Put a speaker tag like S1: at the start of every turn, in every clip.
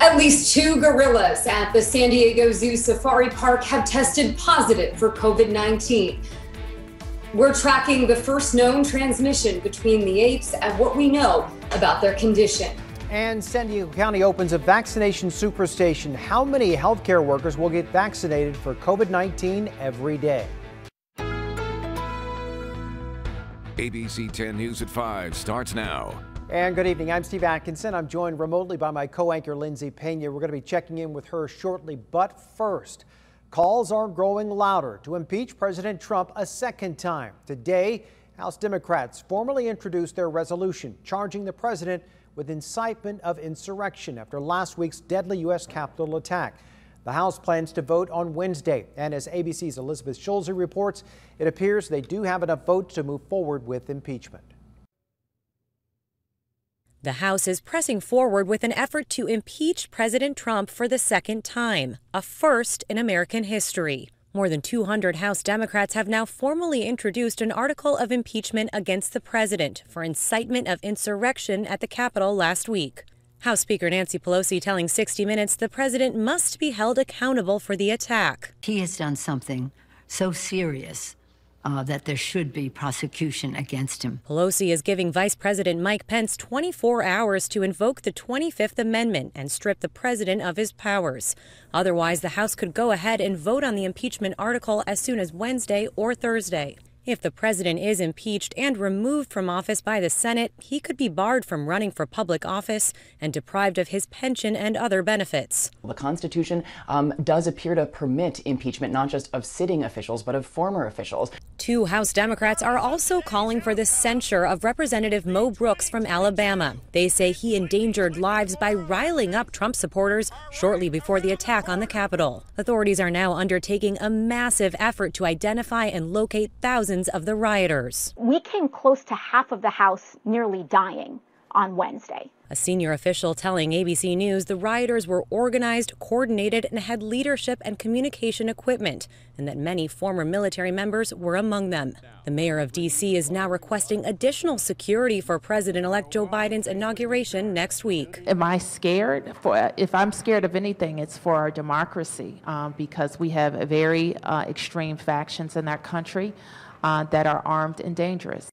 S1: At least 2 gorillas at the San Diego Zoo Safari Park have tested positive for COVID-19. We're tracking the first known transmission between the apes and what we know about their condition.
S2: And San Diego County opens a vaccination superstation. How many healthcare workers will get vaccinated for COVID-19 every day?
S3: ABC 10 News at 5 starts now.
S2: And good evening. I'm Steve Atkinson. I'm joined remotely by my co-anchor Lindsay Pena. We're going to be checking in with her shortly. But first, calls are growing louder to impeach President Trump a second time. Today, House Democrats formally introduced their resolution charging the president with incitement of insurrection after last week's deadly U.S. Capitol attack. The House plans to vote on Wednesday. And as ABC's Elizabeth Schulze reports, it appears they do have enough votes to move forward with impeachment.
S4: The House is pressing forward with an effort to impeach President Trump for the second time, a first in American history. More than 200 House Democrats have now formally introduced an article of impeachment against the president for incitement of insurrection at the Capitol last week. House Speaker Nancy Pelosi telling 60 Minutes the president must be held accountable for the attack.
S5: He has done something so serious that there should be prosecution against him.
S4: Pelosi is giving Vice President Mike Pence 24 hours to invoke the 25th Amendment and strip the president of his powers. Otherwise, the House could go ahead and vote on the impeachment article as soon as Wednesday or Thursday. If the president is impeached and removed from office by the Senate, he could be barred from running for public office and deprived of his pension and other benefits.
S6: The Constitution does appear to permit impeachment not just of sitting officials, but of former officials.
S4: 2 House Democrats are also calling for the censure of Representative Mo Brooks from Alabama. They say he endangered lives by riling up Trump supporters shortly before the attack on the Capitol. Authorities are now undertaking a massive effort to identify and locate thousands of the rioters.
S7: We came close to half of the House nearly dying on Wednesday.
S4: A senior official telling ABC News the rioters were organized, coordinated, and had leadership and communication equipment, and that many former military members were among them. The mayor of D.C. is now requesting additional security for President-elect Joe Biden's inauguration next week.
S8: Am I scared? If I'm scared of anything, it's for our democracy, because we have very extreme factions in that country that are armed and dangerous.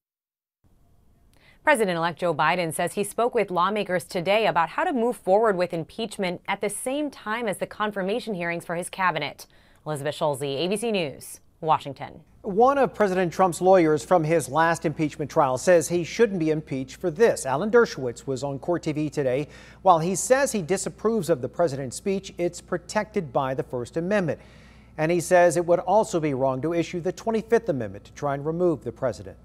S4: President-elect Joe Biden says he spoke with lawmakers today about how to move forward with impeachment at the same time as the confirmation hearings for his cabinet. Elizabeth Schulze, ABC News, Washington.
S2: One of President Trump's lawyers from his last impeachment trial says he shouldn't be impeached for this. Alan Dershowitz was on Court TV today. While he says he disapproves of the president's speech, it's protected by the First Amendment. And he says it would also be wrong to issue the 25th Amendment to try and remove the president.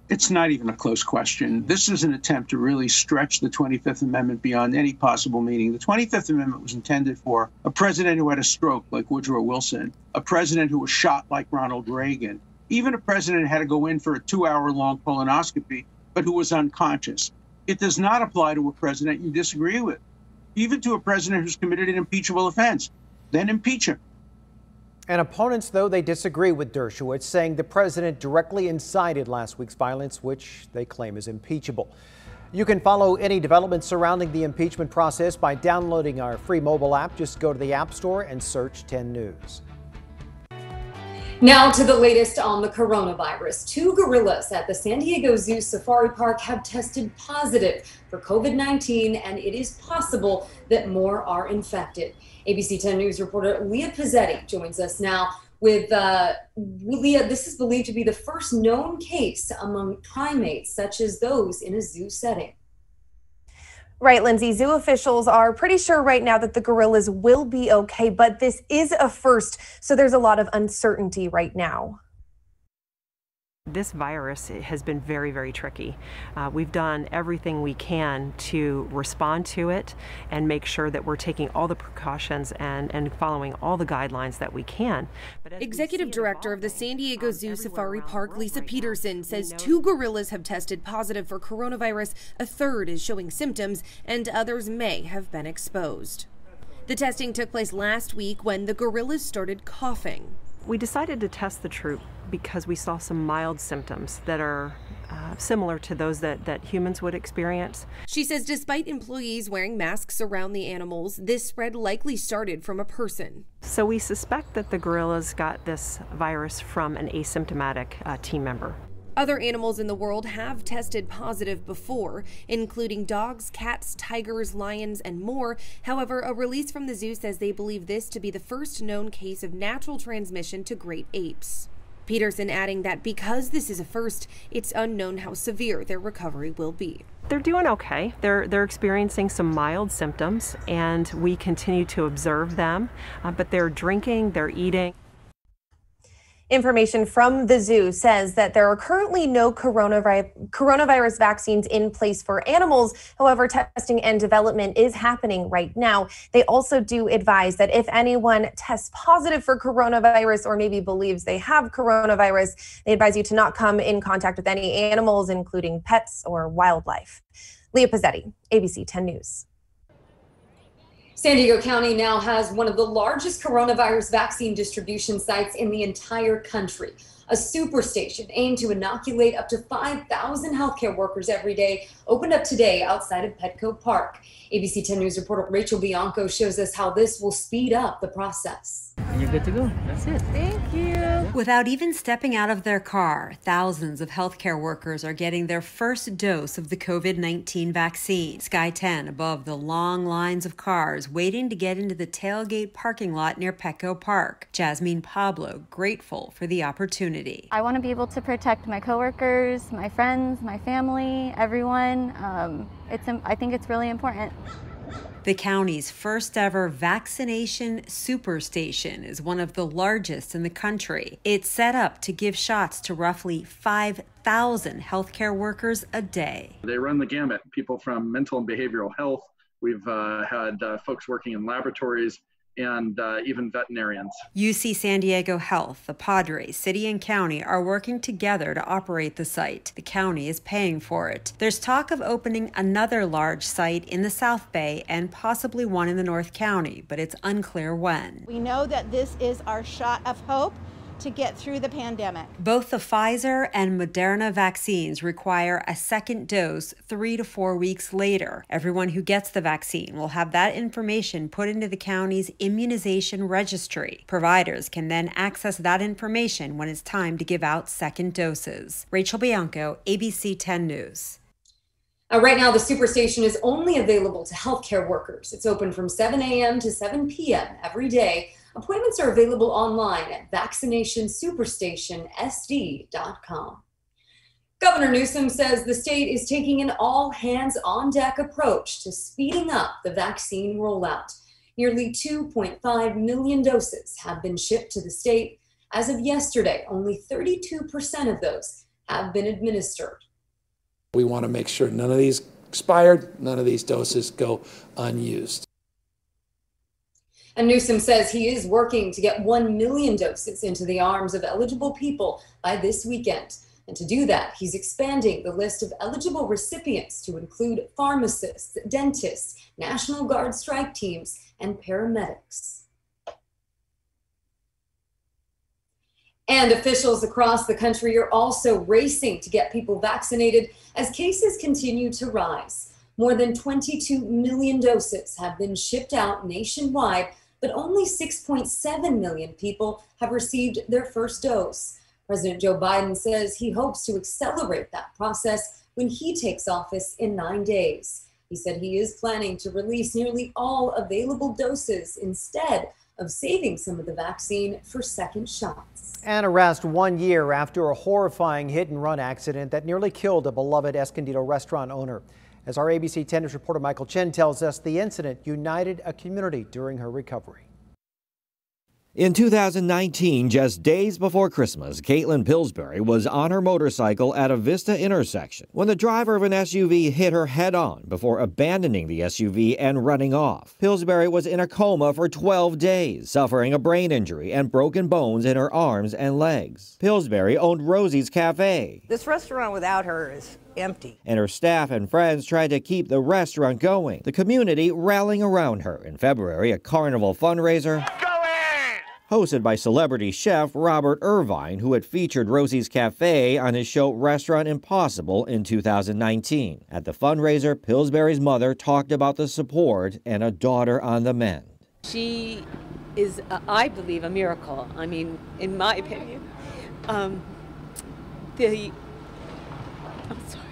S9: It's not even a close question. This is an attempt to really stretch the 25th Amendment beyond any possible meaning. The 25th Amendment was intended for a president who had a stroke like Woodrow Wilson, a president who was shot like Ronald Reagan, even a president who had to go in for a 2-hour-long colonoscopy, but who was unconscious. It does not apply to a president you disagree with, even to a president who's committed an impeachable offense. Then impeach him.
S2: And opponents, though, they disagree with Dershowitz, saying the president directly incited last week's violence, which they claim is impeachable. You can follow any developments surrounding the impeachment process by downloading our free mobile app. Just go to the App Store and search 10 News.
S1: Now to the latest on the coronavirus. 2 gorillas at the San Diego Zoo Safari Park have tested positive for COVID-19, and it is possible that more are infected. ABC 10 News reporter Leah Pizzetti joins us now with Leah. This is believed to be the first known case among primates, such as those in a zoo setting.
S10: Right, Lindsay. Zoo officials are pretty sure right now that the gorillas will be okay, but this is a first, so there's a lot of uncertainty right now.
S11: This virus has been very, very tricky. We've done everything we can to respond to it and make sure that we're taking all the precautions and following all the guidelines that we can.
S12: Executive Director of the San Diego Zoo Safari Park, Lisa Peterson, says 2 gorillas have tested positive for coronavirus, a third is showing symptoms, and others may have been exposed. The testing took place last week when the gorillas started coughing.
S11: We decided to test the troop because we saw some mild symptoms that are similar to those that humans would experience.
S12: She says despite employees wearing masks around the animals, this spread likely started from a person.
S11: So we suspect that the gorillas got this virus from an asymptomatic team member.
S12: Other animals in the world have tested positive before, including dogs, cats, tigers, lions, and more. However, a release from the zoo says they believe this to be the first known case of natural transmission to great apes. Peterson adding that because this is a first, it's unknown how severe their recovery will be.
S11: They're doing okay. They're experiencing some mild symptoms, and we continue to observe them, but they're drinking, they're eating.
S10: Information from the zoo says that there are currently no coronavirus vaccines in place for animals. However, testing and development is happening right now. They also do advise that if anyone tests positive for coronavirus or maybe believes they have coronavirus, they advise you to not come in contact with any animals, including pets or wildlife. Leah Pizzetti, ABC 10 News.
S1: San Diego County now has one of the largest coronavirus vaccine distribution sites in the entire country. A super station aimed to inoculate up to 5,000 healthcare workers every day opened up today outside of Petco Park. ABC 10 News reporter Rachel Bianco shows us how this will speed up the process.
S13: And you're good to go. That's it. Thank you.
S14: Without even stepping out of their car, thousands of healthcare workers are getting their first dose of the COVID-19 vaccine. Sky 10 above the long lines of cars waiting to get into the tailgate parking lot near Petco Park. Jasmine Pablo grateful for the opportunity.
S15: I want to be able to protect my coworkers, my friends, my family, everyone. I think it's really important.
S14: The county's first ever vaccination superstation is one of the largest in the country. It's set up to give shots to roughly 5,000 healthcare workers a day.
S16: They run the gamut, people from mental and behavioral health. We've had folks working in laboratories and even veterinarians.
S14: UC San Diego Health, the Padres, city and county are working together to operate the site. The county is paying for it. There's talk of opening another large site in the South Bay and possibly one in the North County, but it's unclear when.
S17: We know that this is our shot of hope to get through the pandemic.
S14: Both the Pfizer and Moderna vaccines require a second dose 3 to 4 weeks later. Everyone who gets the vaccine will have that information put into the county's immunization registry. Providers can then access that information when it's time to give out second doses. Rachel Bianco, ABC 10 News.
S1: Right now, the superstation is only available to healthcare workers. It's open from 7 a.m. to 7 p.m. every day. Appointments are available online at vaccinationssuperstation.sd.com. Governor Newsom says the state is taking an all-hands-on-deck approach to speeding up the vaccine rollout. Nearly 2.5 million doses have been shipped to the state. As of yesterday, only 32% of those have been administered.
S18: We want to make sure none of these expired, none of these doses go unused.
S1: And Newsom says he is working to get 1 million doses into the arms of eligible people by this weekend. And to do that, he's expanding the list of eligible recipients to include pharmacists, dentists, National Guard strike teams, and paramedics. And officials across the country are also racing to get people vaccinated as cases continue to rise. More than 22 million doses have been shipped out nationwide, but only 6.7 million people have received their first dose. President Joe Biden says he hopes to accelerate that process when he takes office in 9 days. He said he is planning to release nearly all available doses instead of saving some of the vaccine for second shots.
S2: An arrest 1 year after a horrifying hit-and-run accident that nearly killed a beloved Escondido restaurant owner. As our ABC 10 News reporter Michael Chen tells us, the incident united a community during her recovery.
S19: In 2019, just days before Christmas, Caitlin Pillsbury was on her motorcycle at a Vista intersection when the driver of an SUV hit her head-on before abandoning the SUV and running off. Pillsbury was in a coma for 12 days, suffering a brain injury and broken bones in her arms and legs. Pillsbury owned Rosie's Cafe.
S20: This restaurant without her is empty.
S19: And her staff and friends tried to keep the restaurant going, the community rallying around her. In February, a carnival fundraiser hosted by celebrity chef Robert Irvine, who had featured Rosie's Cafe on his show Restaurant Impossible in 2019. At the fundraiser, Pillsbury's mother talked about the support and a daughter on the mend.
S21: She is, I believe, a miracle. I mean, in my opinion. I'm sorry.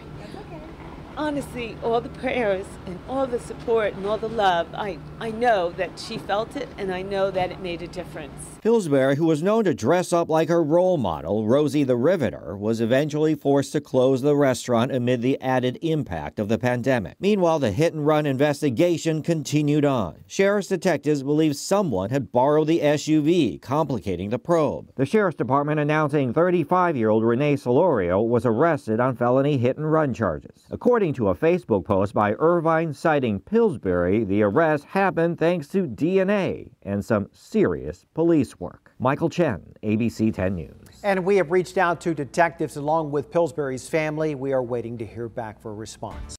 S21: Honestly, all the prayers and all the support and all the love, I know that she felt it, and I know that it made a difference.
S19: Pillsbury, who was known to dress up like her role model, Rosie the Riveter, was eventually forced to close the restaurant amid the added impact of the pandemic. Meanwhile, the hit-and-run investigation continued on. Sheriff's detectives believe someone had borrowed the SUV, complicating the probe. The Sheriff's Department announcing 35-year-old Renee Solorio was arrested on felony hit-and-run charges. According to a Facebook post by Irvine citing Pillsbury, the arrest happened thanks to DNA and some serious police work. Michael Chen, ABC 10 News.
S2: And we have reached out to detectives along with Pillsbury's family. We are waiting to hear back for a response.